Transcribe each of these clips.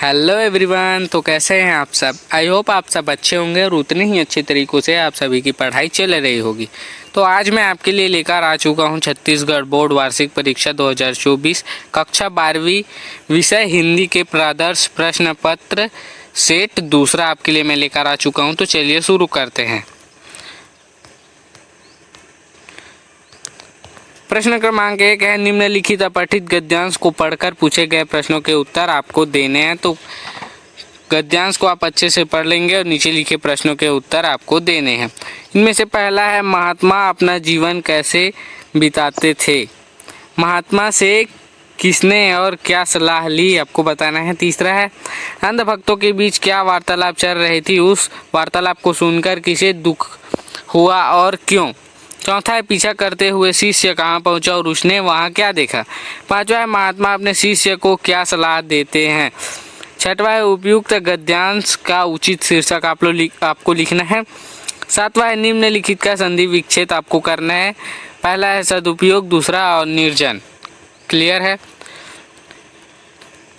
Hello everyone, तो कैसे हैं आप सब। आई होप आप सब अच्छे होंगे और उतने ही अच्छे तरीक़ों से आप सभी की पढ़ाई चल रही होगी। तो आज मैं आपके लिए लेकर आ चुका हूं छत्तीसगढ़ बोर्ड वार्षिक परीक्षा 2024 कक्षा 12वीं विषय हिंदी के प्रादर्श प्रश्न पत्र सेट दूसरा आपके लिए मैं लेकर आ चुका हूं। तो चलिए शुरू करते हैं। प्रश्न क्रमांक 1 है, निम्नलिखित अपठित गद्यांश को पढ़कर पूछे गए प्रश्नों के उत्तर आपको देने हैं। तो गद्यांश को आप अच्छे से पढ़ लेंगे और नीचे लिखे प्रश्नों के उत्तर आपको देने हैं। इनमें से पहला है, महात्मा अपना जीवन कैसे बिताते थे। महात्मा से किसने और क्या सलाह ली, आपको बताना है। तीसरा है, अंधभक्तों के बीच क्या वार्तालाप चल रही थी, उस वार्तालाप को सुनकर किसे दुख हुआ और क्यों। चौथा है, पीछा करते हुए शिष्य कहाँ पहुँचा और उसने वहाँ क्या देखा। पांचवा है, महात्मा अपने शिष्य को क्या सलाह देते हैं। छठवा है, उपयुक्त गद्यांश का उचित शीर्षक आपको लिखना है। सातवां है, निम्नलिखित का संधि विच्छेद आपको करना है। पहला है सदुपयोग, दूसरा और निर्जन। क्लियर है।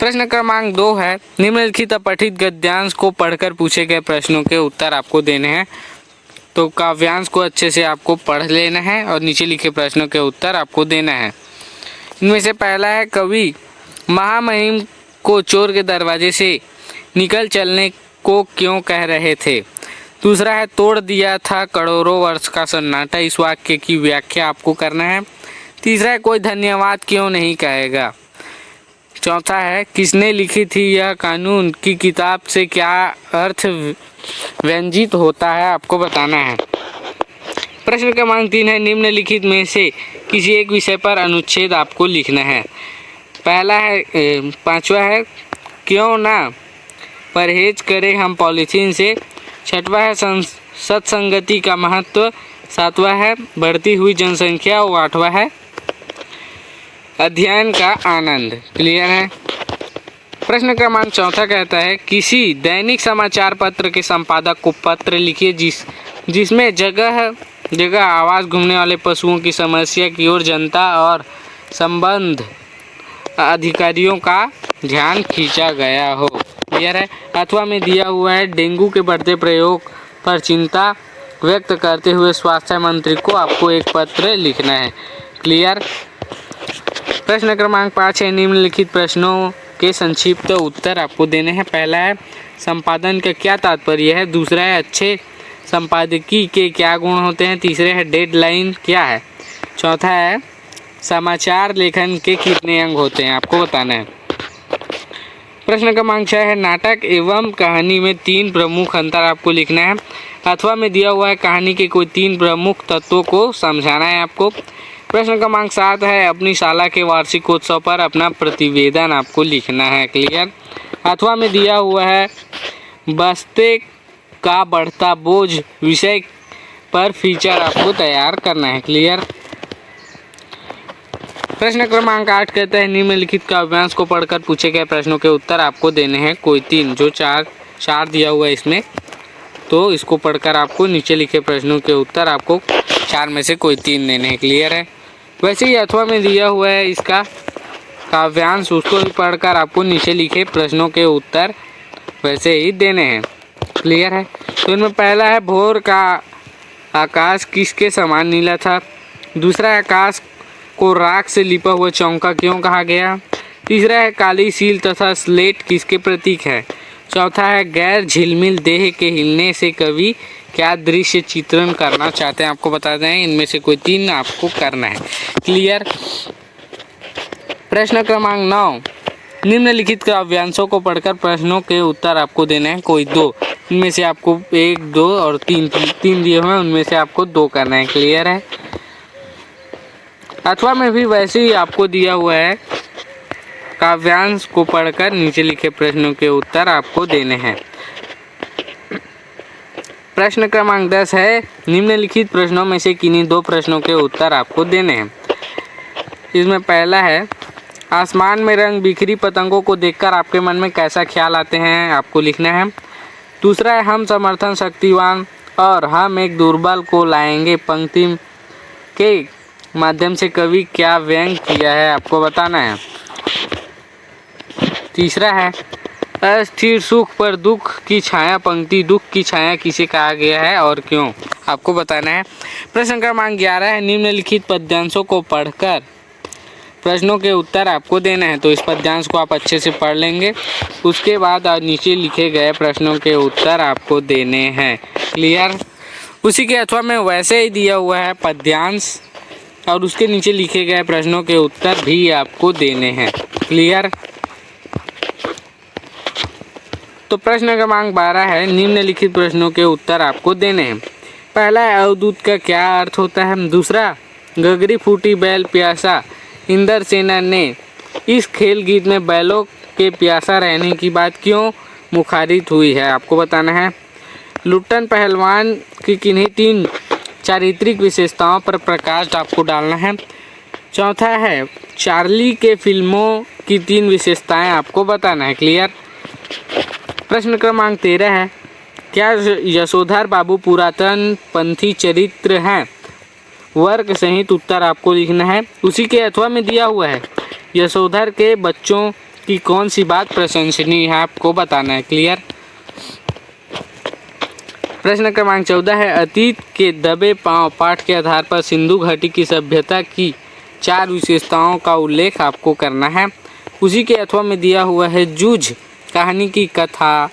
प्रश्न क्रमांक 2 है, निम्नलिखित अपठित गद्यांश को पढ़कर पूछे गए प्रश्नों के उत्तर आपको देने हैं। तो काव्यांश को अच्छे से आपको पढ़ लेना है और नीचे लिखे प्रश्नों के उत्तर आपको देना है। इनमें से पहला है, कवि महामहिम को चोर के दरवाजे से निकल चलने को क्यों कह रहे थे। दूसरा है, तोड़ दिया था करोड़ों वर्ष का सन्नाटा, इस वाक्य की व्याख्या आपको करना है। तीसरा है, कोई धन्यवाद क्यों नहीं कहेगा। चौथा है, किसने लिखी थी यह कानून की किताब से क्या अर्थ व्यंजित होता है, आपको बताना है। प्रश्न क्रमांक 3 है, निम्नलिखित में से किसी एक विषय पर अनुच्छेद आपको लिखना है। पहला है, पांचवा है, क्यों ना परहेज करें हम पॉलीथीन से। छठवा है, सत्संगति का महत्व। सातवां है, बढ़ती हुई जनसंख्या। और आठवां है, अध्ययन का आनंद। क्लियर है। प्रश्न क्रमांक 4 कहता है, किसी दैनिक समाचार पत्र के संपादक को पत्र लिखिए जिसमें जगह जगह आवाज़ घूमने वाले पशुओं की समस्या की ओर जनता और संबंध अधिकारियों का ध्यान खींचा गया हो। क्लियर है। अथवा में दिया हुआ है, डेंगू के बढ़ते प्रयोग पर चिंता व्यक्त करते हुए स्वास्थ्य मंत्री को आपको एक पत्र लिखना है। क्लियर। प्रश्न क्रमांक 5 है, निम्नलिखित प्रश्नों के संक्षिप्त उत्तर आपको देने हैं। पहला है, संपादन का क्या तात्पर्य है। दूसरा है, अच्छे संपादकीय के क्या गुण होते हैं। तीसरे है, डेडलाइन क्या है। चौथा है, समाचार लेखन के कितने अंग होते हैं, आपको बताना है। प्रश्न क्रमांक 6 है, नाटक एवं कहानी में 3 प्रमुख अंतर आपको लिखना है। अथवा में दिया हुआ है, कहानी के कोई 3 प्रमुख तत्वों को समझाना है आपको। प्रश्न क्रमांक 7 है, अपनी शाला के वार्षिकोत्सव पर अपना प्रतिवेदन आपको लिखना है। क्लियर। अथवा में दिया हुआ है, बस्ते का बढ़ता बोझ विषय पर फीचर आपको तैयार करना है। क्लियर। प्रश्न क्रमांक 8 कहता है, निम्नलिखित काव्यांश को पढ़कर पूछे गए प्रश्नों के उत्तर आपको देने हैं कोई 3, जो चार दिया हुआ है इसमें। तो इसको पढ़कर आपको नीचे लिखे प्रश्नों के उत्तर आपको 4 में से कोई 3 देने हैं। क्लियर है। वैसे ही अथवा में दिया हुआ है इसका काव्यांश, उसको भी पढ़कर आपको नीचे लिखे प्रश्नों के उत्तर वैसे ही देने हैं। क्लियर है। तो इनमें पहला है, भोर का आकाश किसके समान नीला था। दूसरा है, आकाश को राख से लिपा हुआ चौका क्यों कहा गया। तीसरा है, काली सील तथा स्लेट किसके प्रतीक है। चौथा है, गैर झिलमिल देह के हिलने से कवि क्या दृश्य चित्रण करना चाहते हैं, आपको बता दें। इनमें से कोई 3 आपको करना है। क्लियर। प्रश्न क्रमांक 9, निम्नलिखित काव्यांशों को पढ़कर प्रश्नों के उत्तर आपको देने हैं कोई 2। इनमें से आपको 1, 2 और 3 दिए हुए हैं, उनमें से आपको 2 करना है। क्लियर है। अथवा में भी वैसे ही आपको दिया हुआ है, काव्यांश को पढ़कर नीचे लिखे प्रश्नों के उत्तर आपको देने हैं। प्रश्न क्रमांक 10 है, निम्नलिखित प्रश्नों में से किन्हीं 2 प्रश्नों के उत्तर आपको देने हैं। इसमें पहला है, आसमान में रंग बिखरी पतंगों को देखकर आपके मन में कैसा ख्याल आते हैं, आपको लिखना है। दूसरा है, हम समर्थन शक्तिवान और हम एक दुर्बल को लाएंगे पंक्ति के माध्यम से कवि क्या व्यंग किया है, आपको बताना है। तीसरा है अस्थिर सुख पर दुख की छाया पंक्ति, दुख की छाया किसे कहा गया है और क्यों, आपको बताना है। प्रश्न क्रमांक 11 है निम्नलिखित पद्यांशों को पढ़कर प्रश्नों के उत्तर आपको देना है। तो इस पद्यांश को आप अच्छे से पढ़ लेंगे, उसके बाद नीचे लिखे गए प्रश्नों के उत्तर आपको देने हैं। क्लियर। उसी के अथवा में वैसे ही दिया हुआ है पद्यांश और उसके नीचे लिखे गए प्रश्नों के उत्तर भी आपको देने हैं। क्लियर। तो प्रश्न क्रमांक 12 है निम्नलिखित प्रश्नों के उत्तर आपको देने हैं। पहला है अवधूत का क्या अर्थ होता है। दूसरा, गगरी फूटी बैल प्यासा, इंदर सेना ने इस खेल गीत में बैलों के प्यासा रहने की बात क्यों मुखारित हुई है, आपको बताना है। लुट्टन पहलवान की किन्हीं 3 चारित्रिक विशेषताओं पर प्रकाश आपको डालना है। चौथा है चार्ली के फिल्मों की 3 विशेषताएं आपको बताना है। क्लियर। प्रश्न क्रमांक 13 है क्या यशोधर बाबू पुरातन पंथी चरित्र हैं। वर्ग सहित उत्तर आपको लिखना है। उसी के अथवा में दिया हुआ है यशोधर के बच्चों की कौन सी बात प्रशंसनीय है, आपको बताना है। क्लियर। प्रश्न क्रमांक 14 है अतीत के दबे पांव पाठ के आधार पर सिंधु घाटी की सभ्यता की 4 विशेषताओं का उल्लेख आपको करना है। उसी के अथवा में दिया हुआ है जूझ कहानी की कथा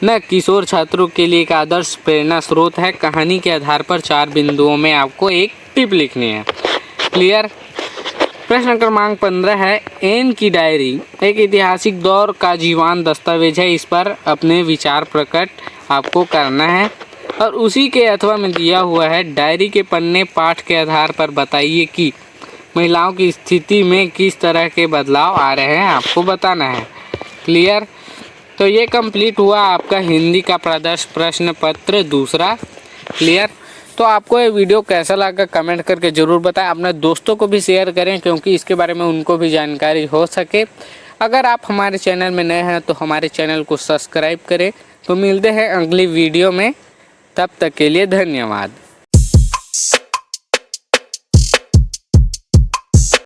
न किशोर छात्रों के लिए एक आदर्श प्रेरणा स्रोत है। कहानी के आधार पर 4 बिंदुओं में आपको एक टिप लिखनी है। क्लियर। प्रश्न क्रमांक 15 है एन की डायरी एक ऐतिहासिक दौर का जीवान दस्तावेज है। इस पर अपने विचार प्रकट आपको करना है और उसी के अथवा में दिया हुआ है डायरी के पन्ने पाठ के आधार पर बताइए कि महिलाओं की स्थिति में किस तरह के बदलाव आ रहे हैं, आपको बताना है। क्लियर। तो ये कंप्लीट हुआ आपका हिंदी का प्रदर्श प्रश्न पत्र दूसरा। क्लियर। तो आपको ये वीडियो कैसा लगा कमेंट करके ज़रूर बताएं। अपने दोस्तों को भी शेयर करें क्योंकि इसके बारे में उनको भी जानकारी हो सके। अगर आप हमारे चैनल में नए हैं तो हमारे चैनल को सब्सक्राइब करें। तो मिलते हैं अगली वीडियो में, तब तक के लिए धन्यवाद।